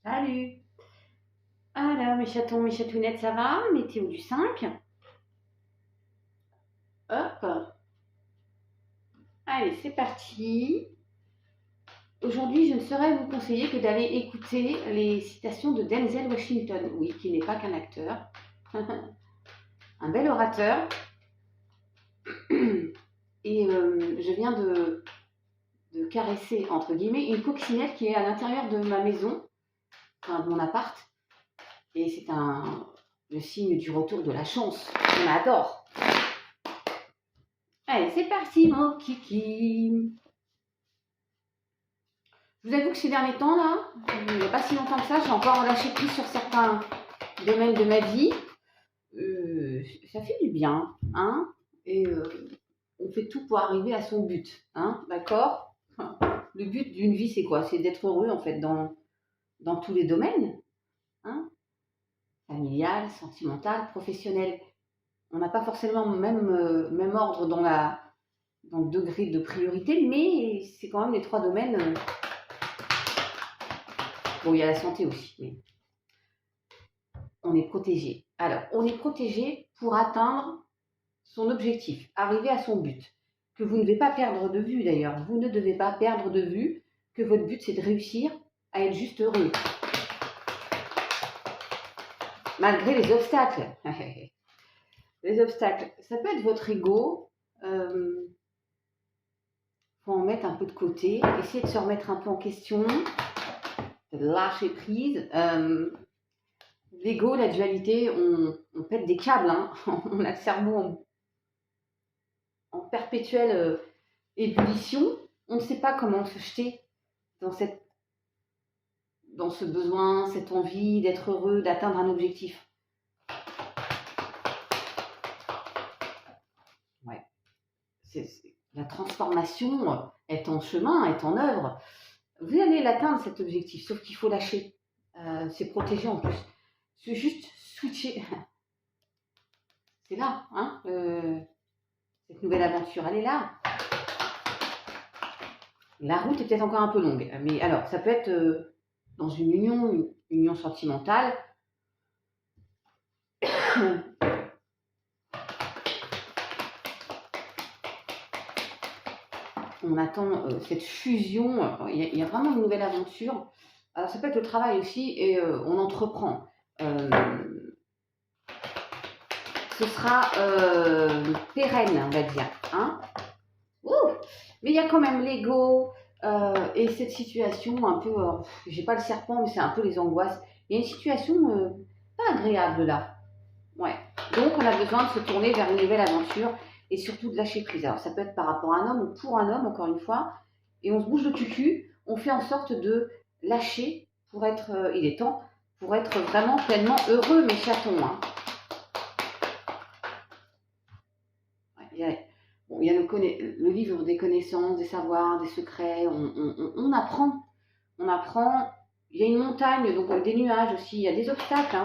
Salut! Alors, mes chatons, mes chatounettes, ça va? Météo du 5. Hop! Allez, c'est parti! Aujourd'hui, je ne saurais vous conseiller que d'aller écouter les citations de Denzel Washington, oui, qui n'est pas qu'un acteur, un bel orateur. Et je viens de caresser, entre guillemets, une coccinelle qui est à l'intérieur de ma maison, enfin de mon appart. Et c'est le signe du retour de la chance. On adore! Allez, c'est parti, mon kiki! Je vous avoue que ces derniers temps, là, il n'y a pas si longtemps que ça, j'ai encore lâché prise sur certains domaines de ma vie. Ça fait du bien, hein, et on fait tout pour arriver à son but, hein, d'accord? Le but d'une vie, c'est quoi? C'est d'être heureux, en fait, dans tous les domaines, hein, familial, sentimental, professionnel. On n'a pas forcément le même ordre dans le degré de priorité, mais c'est quand même les trois domaines. Bon, il y a la santé aussi, mais on est protégé. Alors, on est protégé pour atteindre son objectif, arriver à son but, que vous ne devez pas perdre de vue d'ailleurs. Vous ne devez pas perdre de vue que votre but, c'est de réussir à être juste heureux, malgré les obstacles. Les obstacles, ça peut être votre ego. Faut en mettre un peu de côté, essayer de se remettre un peu en question, de lâcher prise. L'ego, la dualité, on pète des câbles, hein. On a le cerveau en perpétuelle ébullition. On ne sait pas comment se jeter dans, dans ce besoin, cette envie d'être heureux, d'atteindre un objectif. Ouais. La transformation est en chemin, est en œuvre. Vous allez l'atteindre cet objectif, sauf qu'il faut lâcher. C'est protégé en plus. C'est juste switcher. C'est là, hein, cette nouvelle aventure, elle est là. La route est peut-être encore un peu longue, mais alors, ça peut être dans une union sentimentale. On attend cette fusion, il y a vraiment une nouvelle aventure. Alors, ça peut être le travail aussi, et on entreprend. Ce sera pérenne, on va dire. Hein. Mais il y a quand même l'ego et cette situation un peu, j'ai pas le serpent, mais c'est un peu les angoisses. Il y a une situation pas agréable là. Ouais. Donc on a besoin de se tourner vers une nouvelle aventure et surtout de lâcher prise. Alors ça peut être par rapport à un homme ou pour un homme, encore une fois, et on se bouge le cul, on fait en sorte de lâcher pour être, il est temps, pour être vraiment pleinement heureux, mes chatons. Hein. Il y a le livre des connaissances, des savoirs, des secrets. On apprend. On apprend. Il y a une montagne, donc des nuages aussi. Il y a des obstacles. Hein,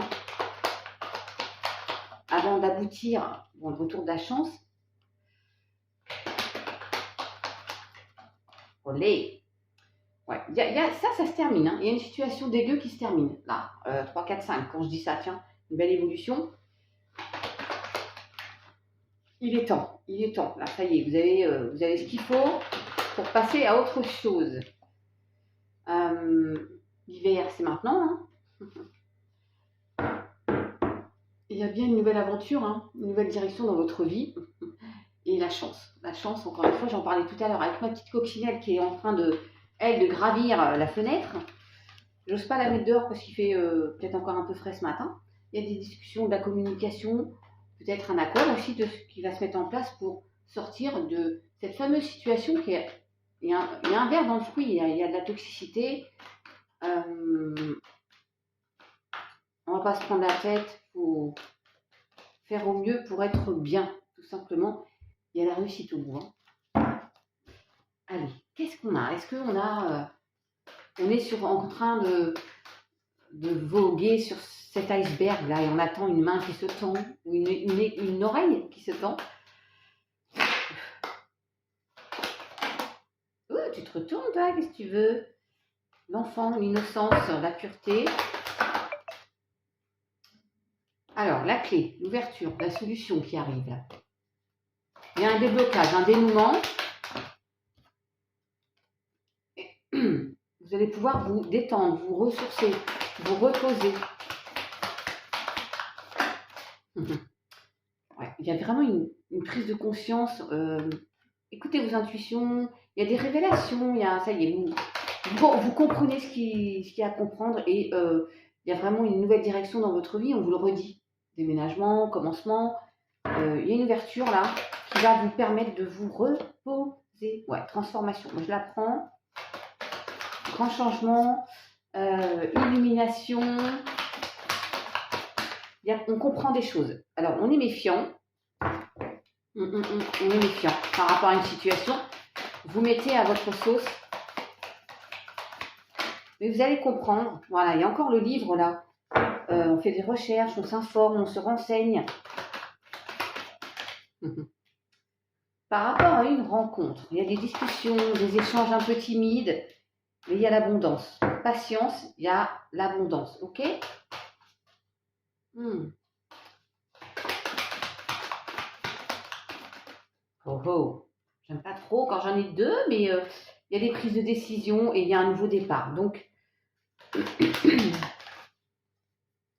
avant d'aboutir, bon, le retour de la chance. Olé. Ouais, ça se termine. Hein. Il y a une situation des deux qui se termine. Là, 3, 4, 5. Quand je dis ça, tiens, une belle évolution. Il est temps. Il est temps. Là, ça y est, vous avez ce qu'il faut pour passer à autre chose. L'hiver, c'est maintenant. Hein. Il y a bien une nouvelle aventure, hein, une nouvelle direction dans votre vie. Et la chance. La chance, encore une fois, j'en parlais tout à l'heure avec ma petite coccinelle qui est en train de gravir la fenêtre. J'ose pas la mettre dehors parce qu'il fait peut-être encore un peu frais ce matin. Il y a des discussions, de la communication, peut-être un accord aussi de ce qui va se mettre en place pour sortir de cette fameuse situation qui est... Il y a un verre dans le fruit, il y a de la toxicité. On va pas se prendre la tête, il faut faire au mieux pour être bien, tout simplement. Il y a la réussite au bout. Hein. Allez, qu'est-ce qu'on a? Est-ce qu'on a... on est en train de voguer sur cet iceberg là et on attend une main qui se tend ou une oreille qui se tend. Oh, tu te retournes toi, qu'est-ce que tu veux? l'enfant, l'innocence, la pureté. Alors, la clé, l'ouverture, la solution qui arrive là. Il y a un déblocage, un dénouement. Vous allez pouvoir vous détendre, vous ressourcer, vous reposer. Ouais, il y a vraiment une prise de conscience. Écoutez vos intuitions. Il y a des révélations. Ça y est, vous comprenez ce qu'il y a à comprendre. Et il y a vraiment une nouvelle direction dans votre vie. On vous le redit. Déménagement, commencement. Il y a une ouverture là qui va vous permettre de vous reposer. Ouais, transformation. Moi, je la prends. Grand changement. Illumination. On comprend des choses. Alors, on est méfiant. On est méfiant par rapport à une situation. Vous mettez à votre sauce. Mais vous allez comprendre. Voilà, il y a encore le livre là. On fait des recherches, on s'informe, on se renseigne. Par rapport à une rencontre, il y a des discussions, des échanges un peu timides, mais il y a l'abondance. Patience, il y a l'abondance. Ok? Oh oh, j'aime pas trop quand j'en ai deux, mais il y a des prises de décision et il y a un nouveau départ. Donc,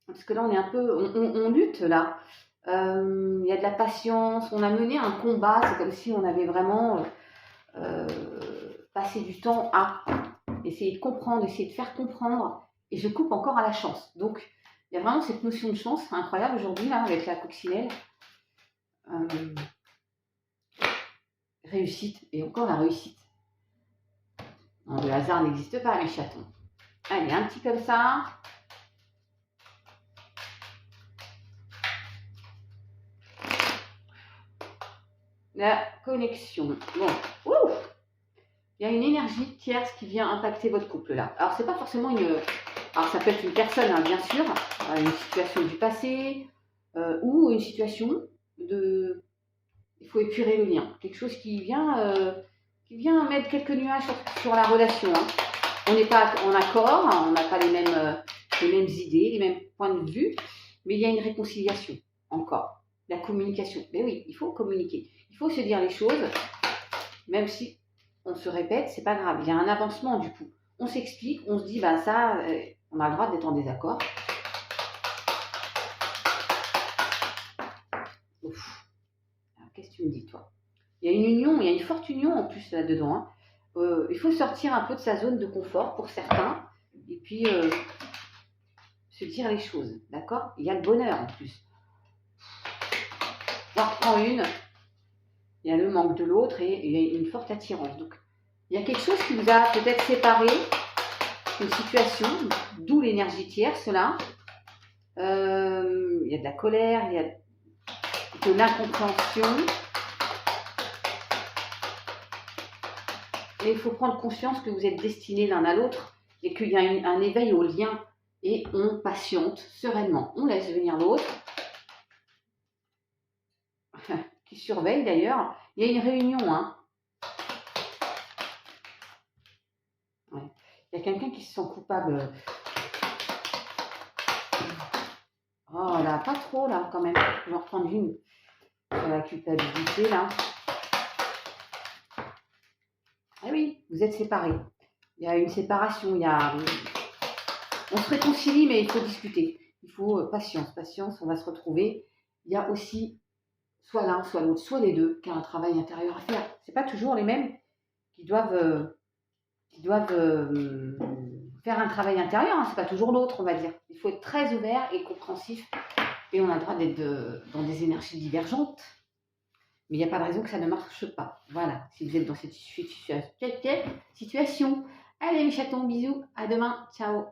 parce que là, on est un peu, on lutte là. Il y a de la patience, on a mené un combat, c'est comme si on avait vraiment passé du temps à essayer de comprendre, essayer de faire comprendre, et je coupe encore à la chance. Donc, il y a vraiment cette notion de chance incroyable aujourd'hui là, avec la coccinelle. Réussite, et encore la réussite. Non, le hasard n'existe pas, mes chatons. Allez, un petit comme ça. La connexion. Bon, ouf, il y a une énergie tierce qui vient impacter votre couple là. Alors, c'est pas forcément une. Alors, ça peut être une personne, hein, bien sûr, une situation du passé, ou une situation de. Il faut épurer le lien. Quelque chose qui vient mettre quelques nuages sur la relation. Hein. On n'est pas en accord, hein, on n'a pas les mêmes idées, les mêmes points de vue, mais il y a une réconciliation encore. La communication. Mais oui, il faut communiquer. Il faut se dire les choses, même si on se répète, c'est pas grave. Il y a un avancement du coup. On s'explique, on se dit, bah ça, on a le droit d'être en désaccord. Ouf. Alors, qu'est-ce que tu me dis, toi? Il y a une union, il y a une forte union en plus là-dedans. Hein. Il faut sortir un peu de sa zone de confort pour certains, et puis se dire les choses, d'accord? Il y a le bonheur en plus. On reprend une, il y a le manque de l'autre et il y a une forte attirance. Donc, il y a quelque chose qui vous a peut-être séparé, une situation, d'où l'énergie tierce là. Il y a de la colère, il y a de l'incompréhension. Et il faut prendre conscience que vous êtes destinés l'un à l'autre et qu'il y a un éveil au lien et on patiente sereinement. On laisse venir l'autre, qui surveille d'ailleurs. Il y a une réunion, hein. Ouais. Il y a quelqu'un qui se sent coupable. Oh là, pas trop là quand même. Je vais en reprendre une sur la culpabilité là. Ah oui, vous êtes séparés. Il y a une séparation, on se réconcilie, mais il faut discuter. Il faut patience, on va se retrouver. Il y a aussi soit l'un, soit l'autre, soit les deux, qui a un travail intérieur à faire. C'est pas toujours les mêmes qui doivent faire un travail intérieur. Hein. C'est pas toujours l'autre, on va dire. Il faut être très ouvert et compréhensif. Et on a le droit d'être dans des énergies divergentes. Mais il n'y a pas de raison que ça ne marche pas. Voilà, si vous êtes dans cette situation. Allez mes chatons, bisous, à demain, ciao.